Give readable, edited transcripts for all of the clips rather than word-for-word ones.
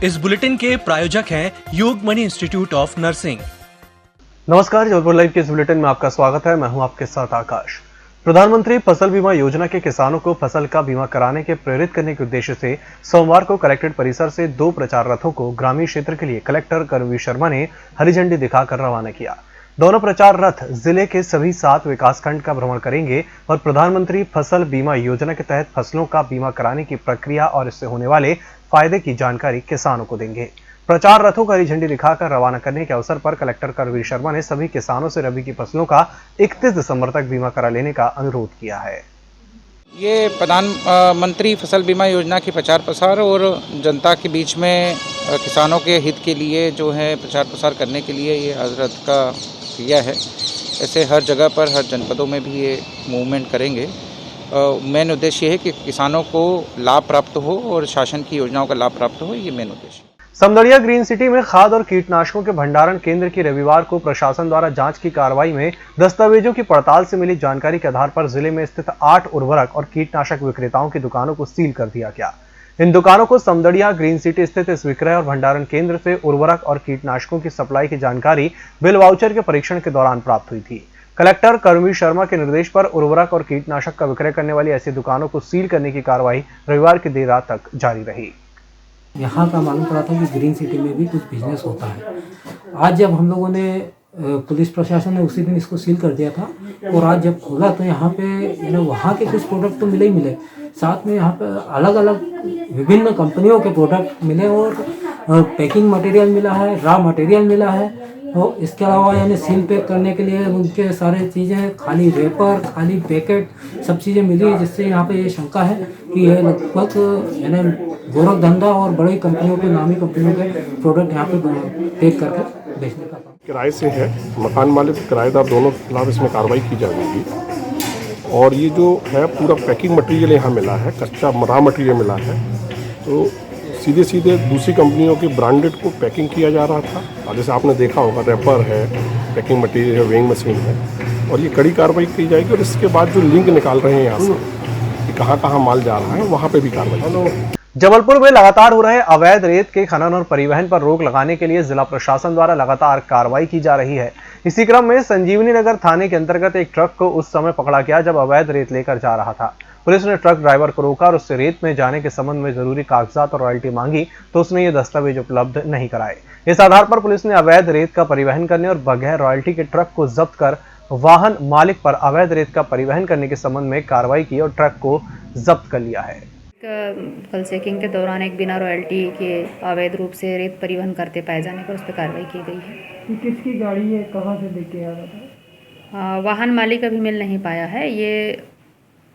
इस बुलेटिन के प्रायोजक हैं योगमणि इंस्टीट्यूट ऑफ नर्सिंग। नमस्कार, जबलपुर लाइव के इस बुलेटिन में आपका स्वागत है। मैं हूं आपके साथ आकाश। प्रधानमंत्री फसल बीमा योजना के किसानों को फसल का बीमा कराने के प्रेरित करने के उद्देश्य से सोमवार को कलेक्ट्रेट परिसर से 2 प्रचार रथों को ग्रामीण क्षेत्र के लिए कलेक्टर कर्मवीर शर्मा ने हरी झंडी दिखाकर रवाना किया। दोनों प्रचार रथ जिले के सभी 7 विकासखंड का भ्रमण करेंगे और प्रधानमंत्री फसल बीमा योजना के तहत फसलों का बीमा कराने की प्रक्रिया और इससे होने वाले फायदे की जानकारी किसानों को देंगे। प्रचार रथों को हरी झंडी दिखाकर रवाना करने के अवसर पर कलेक्टर कर्मवीर शर्मा ने सभी किसानों से रबी की फसलों का 31 दिसंबर तक बीमा करा लेने का अनुरोध किया है। ये प्रधानमंत्री फसल बीमा योजना की प्रचार प्रसार और जनता के बीच में किसानों के हित के लिए जो है प्रचार प्रसार करने के लिए ये रथ का क्रिया है। ऐसे हर जगह पर हर जनपदों में भी ये मूवमेंट करेंगे। मेन उद्देश्य ये है कि किसानों को लाभ प्राप्त हो और शासन की योजनाओं का लाभ प्राप्त हो, ये मेन उद्देश्य। समदड़िया ग्रीन सिटी में खाद और कीटनाशकों के भंडारण केंद्र की रविवार को प्रशासन द्वारा जांच की कार्रवाई में दस्तावेजों की पड़ताल से मिली जानकारी के आधार पर जिले में स्थित 8 उर्वरक और कीटनाशक विक्रेताओं की दुकानों को सील कर दिया गया। इन दुकानों को समदड़िया ग्रीन सिटी स्थित इस विक्रय और भंडारण केंद्र से उर्वरक और कीटनाशकों की सप्लाई की जानकारी बिल वाउचर के परीक्षण के दौरान प्राप्त हुई थी। कलेक्टर कर्मवीर शर्मा के निर्देश पर उर्वरक और कीटनाशक का विक्रय करने वाली ऐसी दुकानों को सील करने की कार्रवाई रविवार की देर रात तक जारी रही। यहाँ का मालूम पड़ा था कि ग्रीन सिटी में भी कुछ बिजनेस होता है। आज जब हम लोगों ने पुलिस प्रशासन ने उसी दिन इसको सील कर दिया था और आज जब खोला तो यहाँ पे वहाँ के कुछ प्रोडक्ट तो मिले ही मिले, साथ में यहाँ पे अलग अलग विभिन्न कंपनियों के प्रोडक्ट मिले और पैकिंग मटेरियल मिला है, रॉ मटेरियल मिला है। और इसके अलावा सील पैक करने के लिए उनके सारे चीज़ें, खाली रेपर, खाली पैकेट, सब चीज़ें मिली, जिससे यहाँ पे ये शंका है कि यह लगभग गोरख धंधा और बड़ी कंपनियों के, नामी कंपनियों के प्रोडक्ट यहाँ पे पैक करके बेचने का काम किराए से है। मकान मालिक किराएदार दोनों के खिलाफ इसमें कार्रवाई की जाएगी। और ये जो है पूरा पैकिंग मटेरियल यहाँ मिला है, कच्चा रॉ मटेरियल मिला है, तो सीधे सीधे दूसरी कंपनियों के ब्रांडेड को पैकिंग किया जा रहा था। और जैसे आपने देखा होगा, रैपर है, पैकिंग मटेरियल है, वेइंग मशीन है, और ये कड़ी कार्रवाई की जाएगी। और इसके बाद जो लिंक निकाल रहे हैं यहाँ से कि कहाँ कहाँ माल जा रहा है, वहाँ पे भी कार्रवाई। जबलपुर में लगातार हो रहे अवैध रेत के खनन और परिवहन पर रोक लगाने के लिए जिला प्रशासन द्वारा लगातार कार्रवाई की जा रही है। इसी क्रम में संजीवनी नगर थाने के अंतर्गत एक ट्रक को उस समय पकड़ा गया जब अवैध रेत लेकर जा रहा था। पुलिस ने ट्रक ड्राइवर को रोका और उससे रेत में जाने के संबंध में जरूरी कागजात और रॉयल्टी मांगी, तो उसने ये दस्तावेज उपलब्ध नहीं कराए। इस आधार पर पुलिस ने अवैध रेत का परिवहन करने और बगैर रॉयल्टी के ट्रक को जब्त कर वाहन मालिक पर अवैध रेत का परिवहन करने के संबंध में कार्रवाई की और ट्रक को जब्त कर लिया है। कल चेकिंग के दौरान एक बिना रॉयल्टी के अवैध रूप से रेत परिवहन करते पाए जाने पर उस पर कार्रवाई की गई है। किसकी गाड़ी है, कहाँ से लेके आ रहा था? वाहन मालिक अभी मिल नहीं पाया है। ये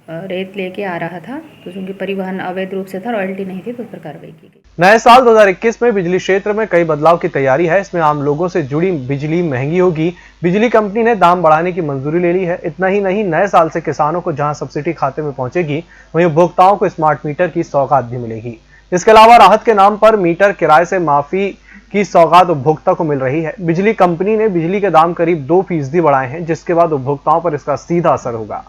रेत लेके आ रहा था, तो चूंकि परिवहन अवैध रूप से था, रॉयल्टी नहीं थी, तो उस पर कार्रवाई की गई। नए साल 2021 में बिजली क्षेत्र में कई बदलाव की तैयारी है। इसमें आम लोगों से जुड़ी बिजली महंगी होगी। बिजली कंपनी ने दाम बढ़ाने की मंजूरी ले ली है। इतना ही नहीं, नए साल से किसानों को जहां सब्सिडी खाते में पहुंचेगी, वहीं उपभोक्ताओं को स्मार्ट मीटर की सौगात भी मिलेगी। इसके अलावा राहत के नाम पर मीटर किराए से माफी की सौगात उपभोक्ता को मिल रही है। बिजली कंपनी ने बिजली के दाम करीब 2% बढ़ाए हैं, जिसके बाद उपभोक्ताओं पर इसका सीधा असर होगा।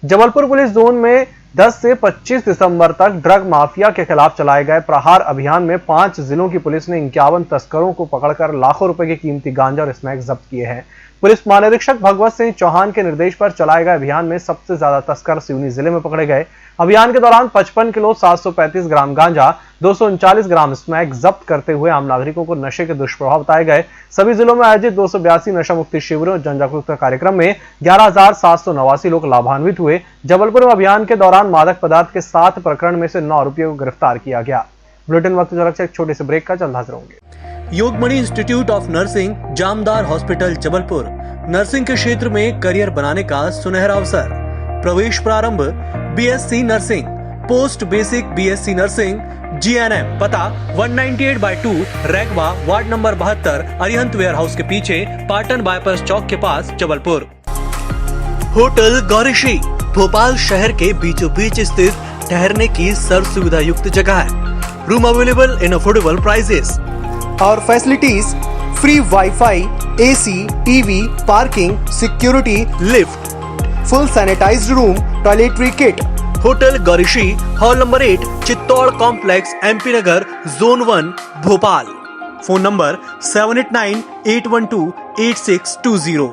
जबलपुर पुलिस जोन में 10 से 25 दिसंबर तक ड्रग माफिया के खिलाफ चलाए गए प्रहार अभियान में 5 जिलों की पुलिस ने 51 तस्करों को पकड़कर लाखों रुपए के कीमती गांजा और स्नैक्स जब्त किए हैं। पुलिस महानिरीक्षक भगवत सिंह चौहान के निर्देश पर चलाए गए अभियान में सबसे ज्यादा तस्कर सिवनी जिले में पकड़े गए। अभियान के दौरान 55 किलो 735 ग्राम गांजा, 239 ग्राम स्मैक जब्त करते हुए आम नागरिकों को नशे के दुष्प्रभाव बताए गए। सभी जिलों में आयोजित 282 नशा मुक्ति शिविरों और जन जागरूकता कार्यक्रम में 11,789 लोग लाभान्वित हुए। जबलपुर में अभियान के दौरान मादक पदार्थ के 7 प्रकरण में से 9 आरोपियों को गिरफ्तार किया गया। बुलेटिन वक्त से एक छोटे से ब्रेक का, जल्द हाजिर होंगे। Yogmani institute of nursing, Jamdar hospital, Jabalpur. Nursing के क्षेत्र में करियर बनाने का सुनहरा अवसर। प्रवेश प्रारंभ BSc nursing, post basic BSc nursing, GNM. पता 198/2 Ragwa, ward number 72, Arihant warehouse के पीछे, पाटन बाईपास चौक के पास, जबलपुर। होटल गौरीश्री भोपाल शहर के बीचों बीच स्थित ठहरने की सर्व सुविधा युक्त जगह है। Room available in affordable prices. और facilities free wifi, AC, TV, parking, security, lift, full sanitised room, toiletry kit, hotel Gaurishree, hall number 8, Chittor complex, MP नगर, zone 1, Bhopal. Phone number 7898128620।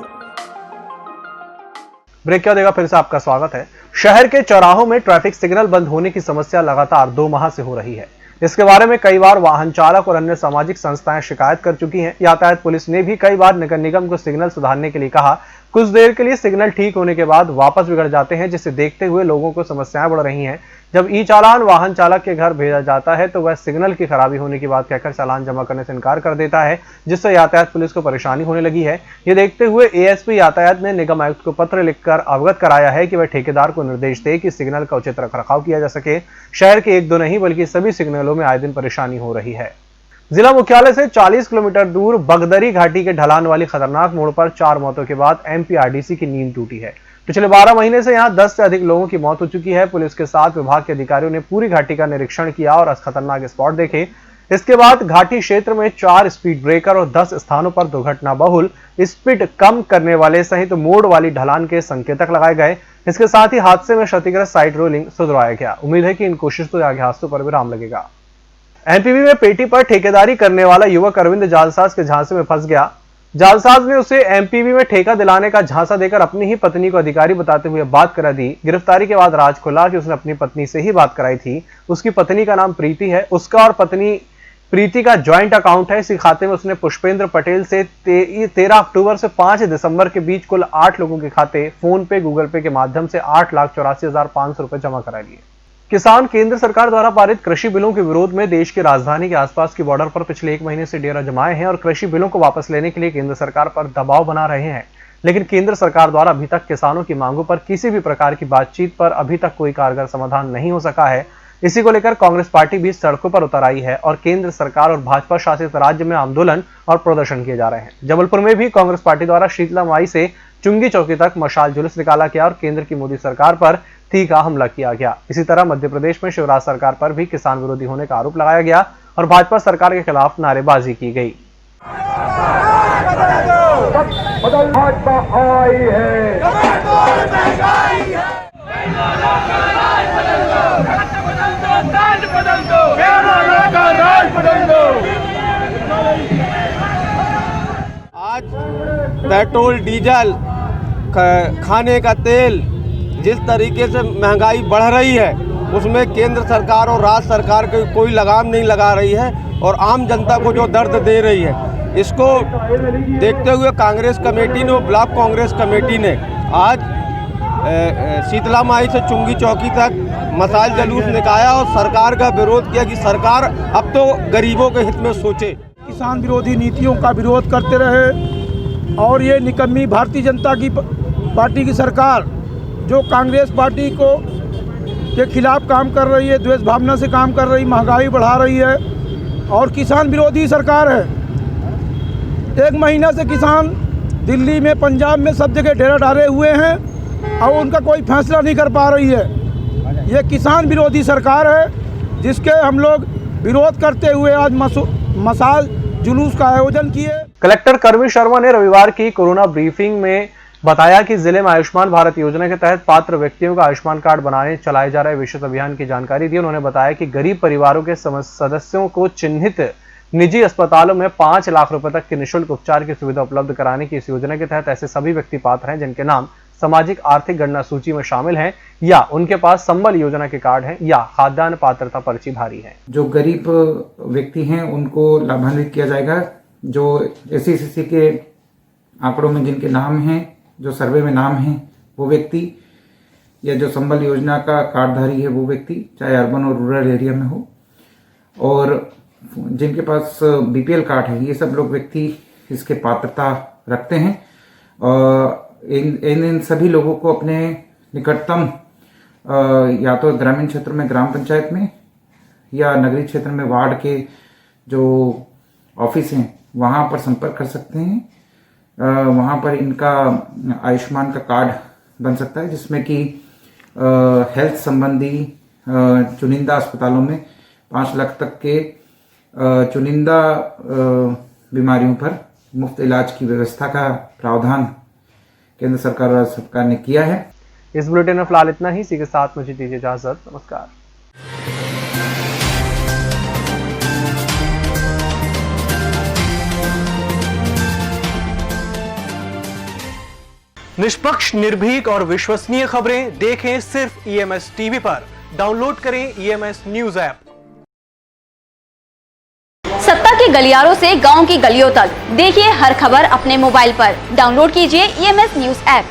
Break क्या देगा, फिर से आपका स्वागत है। शहर के चौराहों में ट्रैफिक सिग्नल बंद होने की समस्या लगातार 2 माह से हो रही है। इसके बारे में कई बार वाहन चालक और अन्य सामाजिक संस्थाएं शिकायत कर चुकी हैं। यातायात पुलिस ने भी कई बार नगर निगम को सिग्नल सुधारने के लिए कहा। कुछ देर के लिए सिग्नल ठीक होने के बाद वापस बिगड़ जाते हैं, जिसे देखते हुए लोगों को समस्याएं बढ़ रही हैं। जब ई चालान वाहन चालक के घर भेजा जाता है तो वह सिग्नल की खराबी होने की बात कहकर चालान जमा करने से इनकार कर देता है, जिससे यातायात पुलिस को परेशानी होने लगी है। ये देखते हुए ASP यातायात ने निगम आयुक्त को पत्र लिखकर अवगत कराया है कि वह ठेकेदार को निर्देश दे कि सिग्नल का उचित रखरखाव किया जा सके। शहर के 1-2 नहीं बल्कि सभी सिग्नलों में आए दिन परेशानी हो रही है। जिला मुख्यालय से 40 किलोमीटर दूर बगदरी घाटी के ढलान वाली खतरनाक मोड़ पर 4 मौतों के बाद MPRDC की नींद टूटी है। पिछले 12 महीने से यहां 10 से अधिक लोगों की मौत हो चुकी है। पुलिस के साथ विभाग के अधिकारियों ने पूरी घाटी का निरीक्षण किया और खतरनाक स्पॉट देखे। इसके बाद घाटी क्षेत्र में 4 स्पीड ब्रेकर और 10 स्थानों पर दुर्घटना बहुल स्पीड कम करने वाले सहित मोड़ वाली ढलान के संकेतक लगाए गए। इसके साथ ही हादसे में क्षतिग्रस्त साइड रोलिंग सुधरवाया गया। उम्मीद है कि इन कोशिशों से आगे हादसों पर विराम लगेगा। MPV में पेटी पर ठेकेदारी करने वाला युवक अरविंद जालसाज के झांसे में फंस गया। जालसाज ने उसे MPV में ठेका दिलाने का झांसा देकर अपनी ही पत्नी को अधिकारी बताते हुए बात करा दी। गिरफ्तारी के बाद राज खुला कि उसने अपनी पत्नी से ही बात कराई थी। उसकी पत्नी का नाम प्रीति है। उसका और पत्नी प्रीति का ज्वाइंट अकाउंट है। इसी खाते में उसने पुष्पेंद्र पटेल से 13 अक्टूबर से 5 दिसंबर के बीच कुल 8 लोगों के खाते फोन पे, गूगल पे के माध्यम से 8,84,500 रुपए जमा करा लिए। किसान केंद्र सरकार द्वारा पारित कृषि बिलों के विरोध में देश की राजधानी के आसपास की बॉर्डर पर पिछले 1 महीने से डेरा जमाए हैं और कृषि बिलों को वापस लेने के लिए केंद्र सरकार पर दबाव बना रहे हैं। लेकिन केंद्र सरकार द्वारा अभी तक किसानों की मांगों पर किसी भी प्रकार की बातचीत पर अभी तक कोई कारगर समाधान नहीं हो सका है। इसी को लेकर कांग्रेस पार्टी भी सड़कों पर उतर आई है और केंद्र सरकार और भाजपा शासित राज्य में आंदोलन और प्रदर्शन किए जा रहे हैं। जबलपुर में भी कांग्रेस पार्टी द्वारा शीतला माई से चुंगी चौकी तक मशाल जुलूस निकाला गया और केंद्र की मोदी सरकार पर तीखा हमला किया गया। इसी तरह मध्य प्रदेश में शिवराज सरकार पर भी किसान विरोधी होने का आरोप लगाया गया और भाजपा सरकार के खिलाफ नारेबाजी की गई। आज पेट्रोल, डीजल, खाने का तेल जिस तरीके से महंगाई बढ़ रही है उसमें केंद्र सरकार और राज्य सरकार की कोई लगाम नहीं लगा रही है और आम जनता को जो दर्द दे रही है, इसको देखते हुए कांग्रेस कमेटी ने, ब्लॉक कांग्रेस कमेटी ने आज शीतला माई से चुंगी चौकी तक मशाल जुलूस निकाला और सरकार का विरोध किया कि सरकार अब तो गरीबों के हित में सोचे। किसान विरोधी नीतियों का विरोध करते रहे और ये निकम्मी भारतीय जनता की पार्टी की सरकार जो कांग्रेस पार्टी को के खिलाफ काम कर रही है, द्वेष भावना से काम कर रही, महंगाई बढ़ा रही है और किसान विरोधी सरकार है। 1 महीना से किसान दिल्ली में, पंजाब में सब जगह डेरा डाले हुए हैं और उनका कोई फैसला नहीं कर पा रही है। ये किसान विरोधी सरकार है जिसके हम लोग विरोध करते हुए आज मशाल जुलूस का आयोजन किए। कलेक्टर कर्मी शर्मा ने रविवार की कोरोना ब्रीफिंग में बताया कि जिले में आयुष्मान भारत योजना के तहत पात्र व्यक्तियों का आयुष्मान कार्ड बनाने चलाए जा रहे विशेष अभियान की जानकारी दी। उन्होंने बताया कि गरीब परिवारों के सदस्यों को चिन्हित निजी अस्पतालों में 5 लाख रुपए तक के निःशुल्क उपचार की सुविधा उपलब्ध कराने की इस योजना के तहत ऐसे सभी व्यक्ति पात्र हैं जिनके नाम सामाजिक आर्थिक गणना सूची में शामिल हैं या उनके पास संबल योजना के कार्ड हैं या खाद्यान्न पात्रता पर्ची भारी है। जो गरीब व्यक्ति हैं उनको लाभान्वित किया जाएगा। जो SCCC के आंकड़ों में जिनके नाम हैं, जो सर्वे में नाम हैं, वो व्यक्ति या जो संबल योजना का कार्डधारी है वो व्यक्ति, चाहे अर्बन और रूरल एरिया में हो, और जिनके पास BPL कार्ड है, ये सब लोग व्यक्ति इसके पात्रता रखते हैं। और इन सभी लोगों को अपने निकटतम या तो ग्रामीण क्षेत्र में ग्राम पंचायत में या नगरीय क्षेत्र में वार्ड के जो ऑफिस हैं वहाँ पर संपर्क कर सकते हैं। वहाँ पर इनका आयुष्मान का कार्ड बन सकता है जिसमें कि हेल्थ संबंधी चुनिंदा अस्पतालों में 5 लाख तक के चुनिंदा बीमारियों पर मुफ्त इलाज की व्यवस्था का प्रावधान केंद्र सरकार और राज्य सरकार ने किया है। इस बुलेटिन में फिलहाल इतना ही। इसी के साथ मुझे दीजिए इजाजत। नमस्कार। निष्पक्ष, निर्भीक और विश्वसनीय खबरें देखें सिर्फ EMS टीवी पर। डाउनलोड करें EMS न्यूज ऐप। सत्ता के गलियारों से गांव की गलियों तक देखिए हर खबर अपने मोबाइल पर। डाउनलोड कीजिए EMS न्यूज ऐप।